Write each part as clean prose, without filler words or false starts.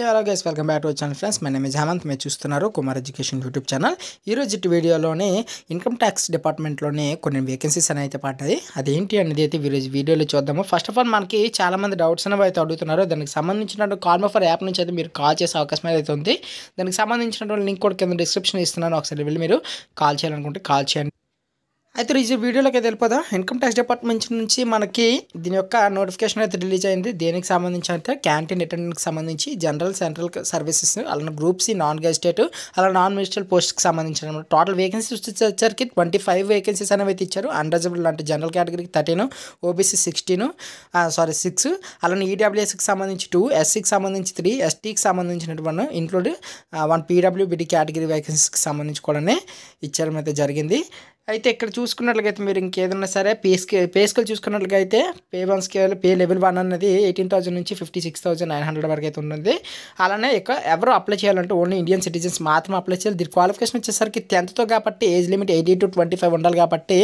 Hello guys, welcome back to our channel friends. My name is Hemant. మీరు చూస్తున్నారు Kumar education YouTube channel. ఈ రోజు వీడియోలోనే ఇన్కమ్ ట్యాక్స్ డిపార్ట్మెంట్లోనే కొన్ని వేకెన్సీస్ అని అయితే పడ్డాయి. అదేంటి అనేది అయితే ఈరోజు వీడియోలో చూద్దాము. ఫస్ట్ ఆఫ్ ఆల్ మనకి చాలామంది డౌట్స్ అనేవి అయితే అడుగుతున్నారు. దానికి సంబంధించిన కాల్మఫర్ యాప్ నుంచి అయితే మీరు కాల్ చేసే అవకాశం అయితే ఉంది. దానికి సంబంధించిన లింక్ కూడా కింద డిస్క్రిప్షన్ ఇస్తున్నాను. ఒకసారి వెళ్ళి మీరు కాల్ చేయాలనుకుంటే కాల్ చేయండి. అయితే ఈ వీడియోలోకి అయితే వెళ్ళిపోదాం. ఇన్కమ్ ట్యాక్స్ డిపార్ట్మెంట్ నుంచి మనకి దీని యొక్క నోటిఫికేషన్ అయితే రిలీజ్ అయింది. దేనికి సంబంధించి అయితే క్యాంటీన్ అటెండెంట్కి సంబంధించి జనరల్ సెంట్రల్ సర్వీసెస్, అలానే గ్రూప్ సి నాన్ గెజిటెడ్, అలా నాన్ మినిస్ట్రల్ పోస్ట్కి సంబంధించిన టోటల్ వేకెన్సీస్ వచ్చేసరికి 25 వేకెన్సీస్ అనేవి అయితే ఇచ్చారు. అన్రిజర్వ్డ్ అంటే జనరల్ కేటగిరీకి 13, ఓబీసీ 6, అలానే ఈడబ్ల్యూఎస్కి సంబంధించి 2, ఎస్సీకి సంబంధించి 3, ఎస్టీకి సంబంధించినటువంటి 1, ఇంక్లూడ్ 1 పీడబ్ల్యూబీడీ కేటగిరీ వేకెన్సీస్కి సంబంధించి కూడా ఇచ్చడం అయితే జరిగింది. అయితే ఇక్కడ చూసుకున్నట్లయితే మీరు ఇంకేదన్నా సరే పే స్కేల్ చూసుకున్నట్లుగా అయితే పే 1 స్కేల్ పే లెవెల్ 1 అనేది 18,000 నుంచి 56,900 వరకు అయితే ఉంటుంది. అలానే ఇక ఎవరు అప్లై చేయాలంటే ఓన్లీ ఇండియన్ సిటిజన్స్ మాత్రం అప్లై చేయాలి. దీని క్వాలిఫికేషన్ వచ్చేసరికి 10th కాబట్టి ఏజ్ లిమిట్ 18 to 25 ఉండాలి. కాబట్టి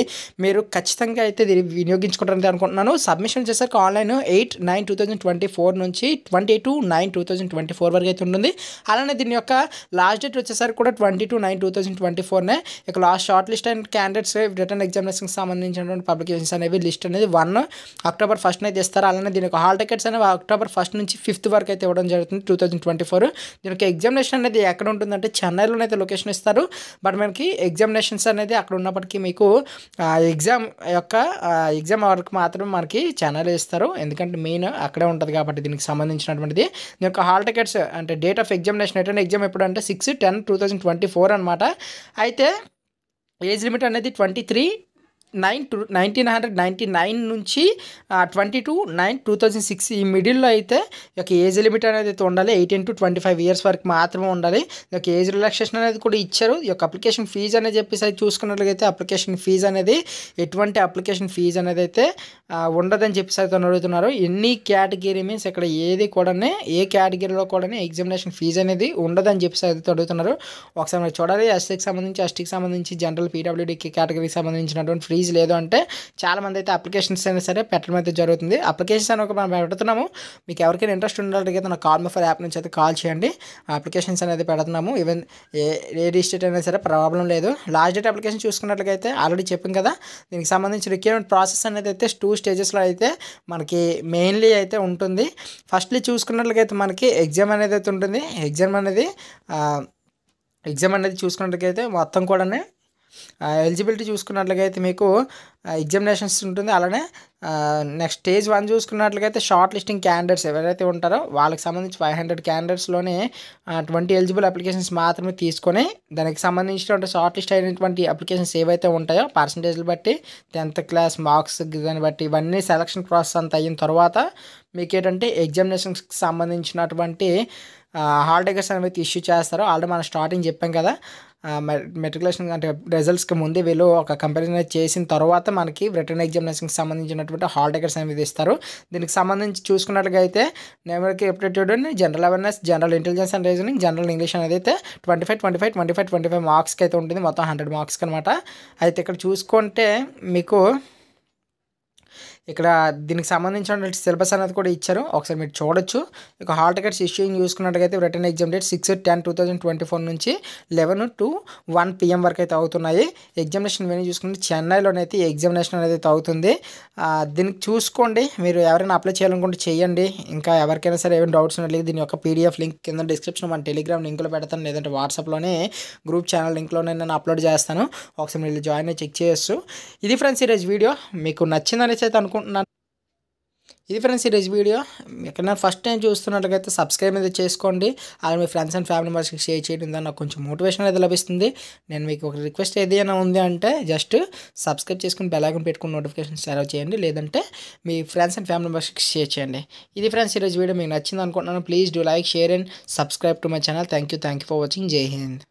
మీరు ఖచ్చితంగా అయితే దీన్ని వినియోగించుకుంటారని అనుకుంటున్నాను. సబ్మిషన్ వచ్చేసరికి ఆన్లైన్ 8/9/2024 నుంచి 22/9/2024 వరకు అయితే ఉంటుంది. అలానే దీని యొక్క లాస్ట్ డేట్ వచ్చేసరికి కూడా 22/9/2024 ఇక last short list and candidates written ఎగ్జామినేషన్కి సంబంధించినటువంటి పబ్లికేషన్స్ అనేవి లిస్ట్ అనేది 1 October 1st అయితే ఇస్తారు. అలానే దీని యొక్క హాల్ టికెట్స్ అనేవి October 1st నుంచి 5th వరకు అయితే ఇవ్వడం జరుగుతుంది 2024. దీని యొక్క ఎగ్జామినేషన్ అనేది ఎక్కడ ఉంటుందంటే చెన్నైలోనైతే లొకేషన్ ఇస్తారు. బట్ మనకి ఎగ్జామినేషన్స్ అనేది అక్కడ ఉన్నప్పటికీ మీకు ఎగ్జామ్ వరకు మాత్రం మనకి చెన్నైలో ఇస్తారు. ఎందుకంటే మెయిన్ అక్కడే ఉంటుంది కాబట్టి దీనికి సంబంధించినటువంటిది. దీని యొక్క హాల్ టికెట్స్ అంటే date of examination return exam ఎప్పుడు అంటే 6/10/2024 అనమాట. అయితే ఏజ్ లిమిట్ అనేది 1999 నుంచి 22/9/2006 ఈ మిడిల్లో అయితే ఒక ఏజ్ లిమిట్ అనేది ఉండాలి. 18 to 25 years వరకు మాత్రమే ఉండాలి. ఈ యొక్క ఏజ్ రిలాక్సేషన్ అనేది కూడా ఇచ్చారు. ఈ యొక్క అప్లికేషన్ ఫీజు అనేది చెప్పేసి చూసుకున్నట్లయితే అప్లికేషన్ ఫీజు అనేది ఎటువంటి అప్లికేషన్ ఫీజు అనేది అయితే ఉండదని చెప్పేసి అయితే అడుగుతున్నారు. ఎన్ని కేటగిరీ మీన్స్ ఇక్కడ ఏది కూడా ఏ కేటగిరీలో కూడా ఎగ్జామినేషన్ ఫీజు అనేది ఉండదని చెప్పేసి అయితే అడుగుతున్నారు. ఒకసారి మీరు చూడాలి. ఎస్సీకి సంబంధించి, ఎస్టీకి సంబంధించి, జనరల్ పీడబ్ల్యూడీ కేటగిరీకి సంబంధించినటువంటి ఫీజు లేదు అంటే చాలామంది అయితే అప్లికేషన్స్ అయినా సరే పెట్టడం అయితే జరుగుతుంది. అప్లికేషన్స్ అని మనం పెడుతున్నాము. మీకు ఎవరికైనా ఇంట్రెస్ట్ ఉన్నట్లయితే నా కాల్మఫర్ యాప్ నుంచి అయితే కాల్ చేయండి. అప్లికేషన్స్ అనేది పెడుతున్నాము. ఈవెన్ ఏ డిస్ట్రిక్ట్ అయినా సరే ప్రాబ్లం లేదు. లాస్ట్ డేట్ అప్లికేషన్ చూసుకున్నట్లయితే ఆల్రెడీ చెప్పాం కదా. దీనికి సంబంధించి రిక్వైర్మెంట్ ప్రాసెస్ అనేది అయితే 2 స్టేజెస్లో అయితే మనకి మెయిన్లీ అయితే ఉంటుంది. ఫస్ట్లీ చూసుకున్నట్లయితే మనకి ఎగ్జామ్ అనేది అయితే ఉంటుంది. ఎగ్జామ్ అనేది చూసుకున్నట్లయితే మొత్తం కూడా ఎలిజిబిలిటీ చూసుకున్నట్లయితే మీకు ఎగ్జామినేషన్స్ ఉంటుంది. అలానే నెక్స్ట్ స్టేజ్ 1 చూసుకున్నట్లయితే షార్ట్ లిస్టింగ్ క్యాండిడేట్స్ ఎవరైతే ఉంటారో వాళ్ళకి సంబంధించి 500 క్యాండిడేట్స్లోనే 20 ఎలిజిబుల్ అప్లికేషన్స్ మాత్రమే తీసుకొని దానికి సంబంధించినటువంటి షార్ట్ లిస్ట్ అయినటువంటి అప్లికేషన్స్ ఏవైతే ఉంటాయో పర్సంటేజ్లు బట్టి 10th క్లాస్ మార్క్స్ దాన్ని బట్టి ఇవన్నీ సెలక్షన్ ప్రాసెస్ అంతా అయిన తర్వాత మీకు ఏంటంటే ఎగ్జామినేషన్స్కి సంబంధించినటువంటి హాల్ టికెట్స్ అనేవి ఇష్యూ చేస్తారు. ఆల్రెడీ మనం స్టార్టింగ్ చెప్పాం కదా. మెట్రికులేషన్ అంటే రిజల్ట్స్కి ముందే వీళ్ళు ఒక కంపారిజన్ చేసిన తర్వాత మనకి రిటర్న్ ఎగ్జామినేషన్కి సంబంధించినటువంటి హాల్ టికెట్స్ అనేవి ఇస్తారు. దీనికి సంబంధించి చూసుకున్నట్లుగా అయితే numerical aptitude, general awareness, general intelligence and reasoning, general English అనేది అయితే 25 మార్క్స్కి అయితే ఉంటుంది. మొత్తం 100 మార్క్స్కి అనమాట. అయితే ఇక్కడ చూసుకుంటే మీకు ఇక్కడ దీనికి సంబంధించిన సిలబస్ అనేది కూడా ఇచ్చారు. ఒకసారి మీరు చూడొచ్చు. ఇక హాల్ టికెట్స్ ఇష్యూయింగ్ చూసుకున్నట్లయితే రిటర్న్ ఎగ్జామ్ డేట్ 6/10/2024 నుంచి 11 to 1 PM వరకు అయితే అవుతున్నాయి. ఎగ్జామినేషన్ వెన్యూ చూసుకుంటే చెన్నైలోనైతే ఎగ్జామినేషన్ అనేది అవుతుంది. దీనికి చూసుకోండి. మీరు ఎవరైనా అప్లై చేయాలనుకుంటే చేయండి. ఇంకా ఎవరికైనా సరే ఏమైనా డౌట్స్ ఉన్నట్లయితే దీని యొక్క PDF లింక్ కింద డిస్క్రిప్షన్ మన టెలిగ్రామ్ లింక్లో పెడతాను, లేదంటే వాట్సాప్లోనే గ్రూప్ ఛానల్ లింక్లోనే నేను అప్లోడ్ చేస్తాను. ఒకసారి మీరు జాయిన్ అయ్యి చెక్ చేయొచ్చు. ఇది ఫ్రెండ్స్ ఈరోజు వీడియో. మీకు నచ్చిందనేసి అయితే అనుకుంటున్నాను. ఇది ఫ్రెండ్స్ ఈరోజు వీడియో. ఎక్కడైనా ఫస్ట్ టైం చూస్తున్నట్లయితే సబ్స్క్రైబ్ అనేది చేసుకోండి. అలాగే మీ ఫ్రెండ్స్ అండ్ ఫ్యామిలీ మెంబర్స్కి షేర్ చేయడం ద్వారా నాకు కొంచెం మోటివేషన్ అనేది లభిస్తుంది. నేను మీకు ఒక రిక్వెస్ట్ ఏదైనా ఉంది అంటే జస్ట్ సబ్స్క్రైబ్ చేసుకుని బెల్ ఐకాన్ పెట్టుకుని నోటిఫికేషన్స్ సేవ్ చేయండి, లేదంటే మీ ఫ్రెండ్స్ అండ్ ఫ్యామిలీ మెంబర్స్కి షేర్ చేయండి. ఇది ఫ్రెండ్స్ ఈరోజు వీడియో మీకు నచ్చింది అనుకుంటున్నాను. Please do like, share and subscribe to my channel. Thank you for watching. జై హింద్.